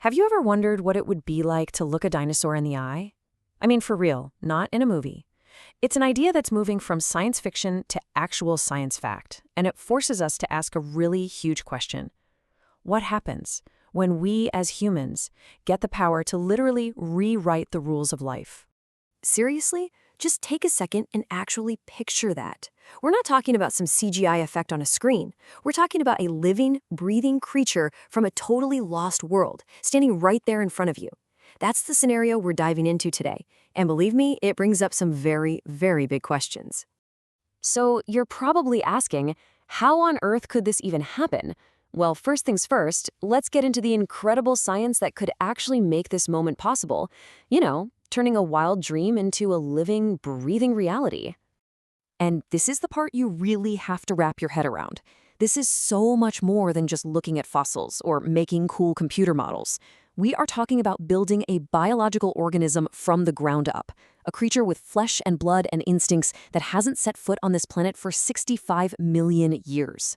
Have you ever wondered what it would be like to look a dinosaur in the eye? I mean, for real, not in a movie. It's an idea that's moving from science fiction to actual science fact, and it forces us to ask a really huge question. What happens when we, as humans, get the power to literally rewrite the rules of life? Seriously? Just take a second and actually picture that. We're not talking about some CGI effect on a screen. We're talking about a living, breathing creature from a totally lost world, standing right there in front of you. That's the scenario we're diving into today. And believe me, it brings up some very, very big questions. So you're probably asking, how on earth could this even happen? Well, first things first, let's get into the incredible science that could actually make this moment possible. Turning a wild dream into a living, breathing reality. And this is the part you really have to wrap your head around. This is so much more than just looking at fossils or making cool computer models. We are talking about building a biological organism from the ground up, a creature with flesh and blood and instincts that hasn't set foot on this planet for 65 million years.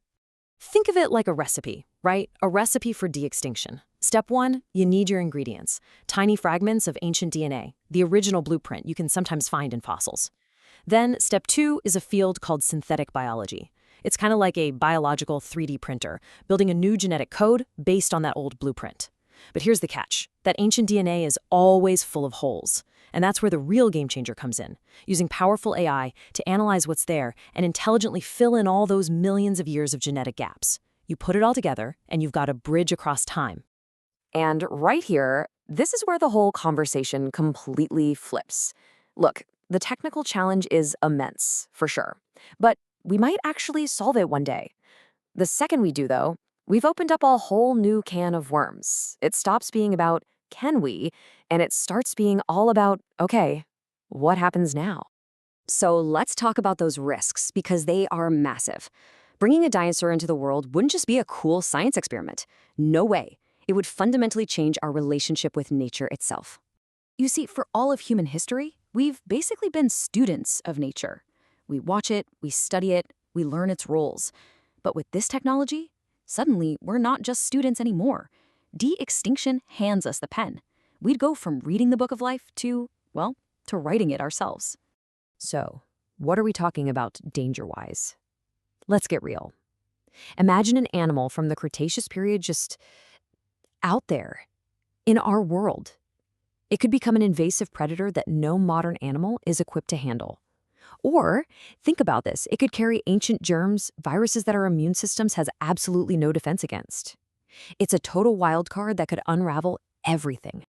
Think of it like a recipe, right? A recipe for de-extinction. Step 1, you need your ingredients. Tiny fragments of ancient DNA, the original blueprint you can sometimes find in fossils. Then, step 2 is a field called synthetic biology. It's kind of like a biological 3D printer, building a new genetic code based on that old blueprint. But here's the catch. That ancient DNA is always full of holes. And that's where the real game changer comes in, using powerful AI to analyze what's there and intelligently fill in all those millions of years of genetic gaps. You put it all together, and you've got a bridge across time. And right here, this is where the whole conversation completely flips. Look, the technical challenge is immense, for sure. But we might actually solve it one day. The second we do, though, we've opened up a whole new can of worms. It stops being about, can we? And it starts being all about, okay, what happens now? So let's talk about those risks, because they are massive. Bringing a dinosaur into the world wouldn't just be a cool science experiment. No way. It would fundamentally change our relationship with nature itself. You see, for all of human history, we've basically been students of nature. We watch it, we study it, we learn its roles. But with this technology, suddenly we're not just students anymore. De-extinction hands us the pen. We'd go from reading the book of life to writing it ourselves. So, what are we talking about danger-wise? Let's get real. Imagine an animal from the Cretaceous period just out there, in our world. It could become an invasive predator that no modern animal is equipped to handle. Or, think about this, it could carry ancient germs, viruses that our immune systems has absolutely no defense against. It's a total wild card that could unravel everything.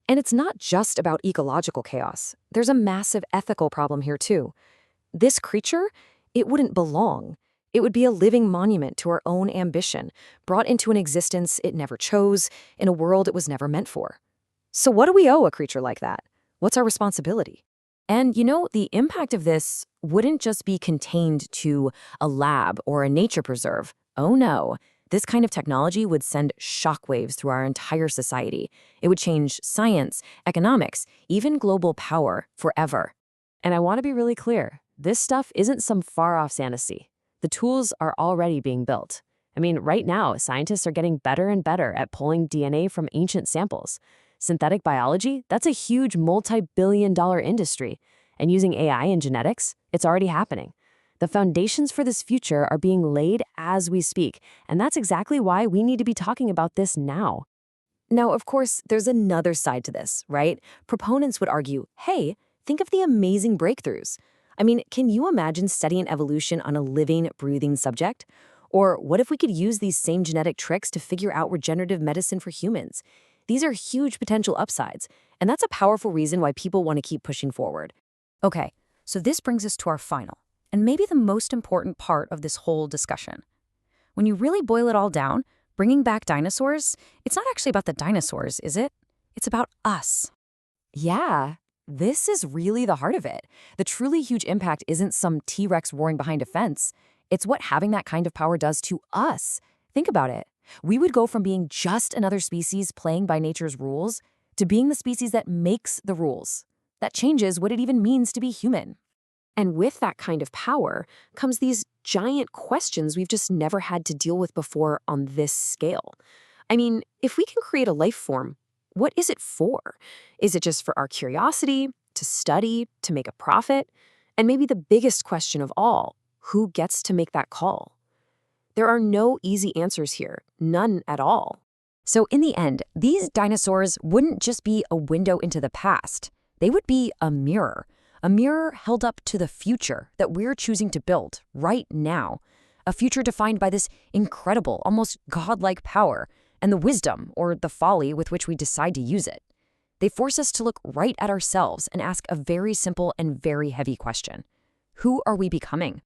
And it's not just about ecological chaos. There's a massive ethical problem here too. This creature, it wouldn't belong. It would be a living monument to our own ambition, brought into an existence it never chose, in a world it was never meant for. So what do we owe a creature like that? What's our responsibility? And the impact of this wouldn't just be contained to a lab or a nature preserve. Oh no, this kind of technology would send shockwaves through our entire society. It would change science, economics, even global power forever. And I want to be really clear, this stuff isn't some far-off fantasy. The tools are already being built. I mean, right now, scientists are getting better and better at pulling DNA from ancient samples. Synthetic biology, that's a huge multi-billion-dollar industry. And using AI and genetics, it's already happening. The foundations for this future are being laid as we speak, and that's exactly why we need to be talking about this now. Now, of course, there's another side to this, right? Proponents would argue, hey, think of the amazing breakthroughs. I mean, can you imagine studying evolution on a living, breathing subject? Or what if we could use these same genetic tricks to figure out regenerative medicine for humans? These are huge potential upsides, and that's a powerful reason why people want to keep pushing forward. Okay, so this brings us to our final, and maybe the most important part of this whole discussion. When you really boil it all down, bringing back dinosaurs, it's not actually about the dinosaurs, is it? It's about us. Yeah. This is really the heart of it. The truly huge impact isn't some T-Rex roaring behind a fence. It's what having that kind of power does to us. Think about it. We would go from being just another species playing by nature's rules to being the species that makes the rules. That changes what it even means to be human. And with that kind of power comes these giant questions we've just never had to deal with before on this scale. I mean, if we can create a life form What is it for? Is it just for our curiosity, to study, to make a profit? And maybe the biggest question of all, who gets to make that call? There are no easy answers here, none at all. So in the end, these dinosaurs wouldn't just be a window into the past. They would be a mirror held up to the future that we're choosing to build right now. A future defined by this incredible, almost godlike power and the wisdom or the folly with which we decide to use it. They force us to look right at ourselves and ask a very simple and very heavy question. Who are we becoming?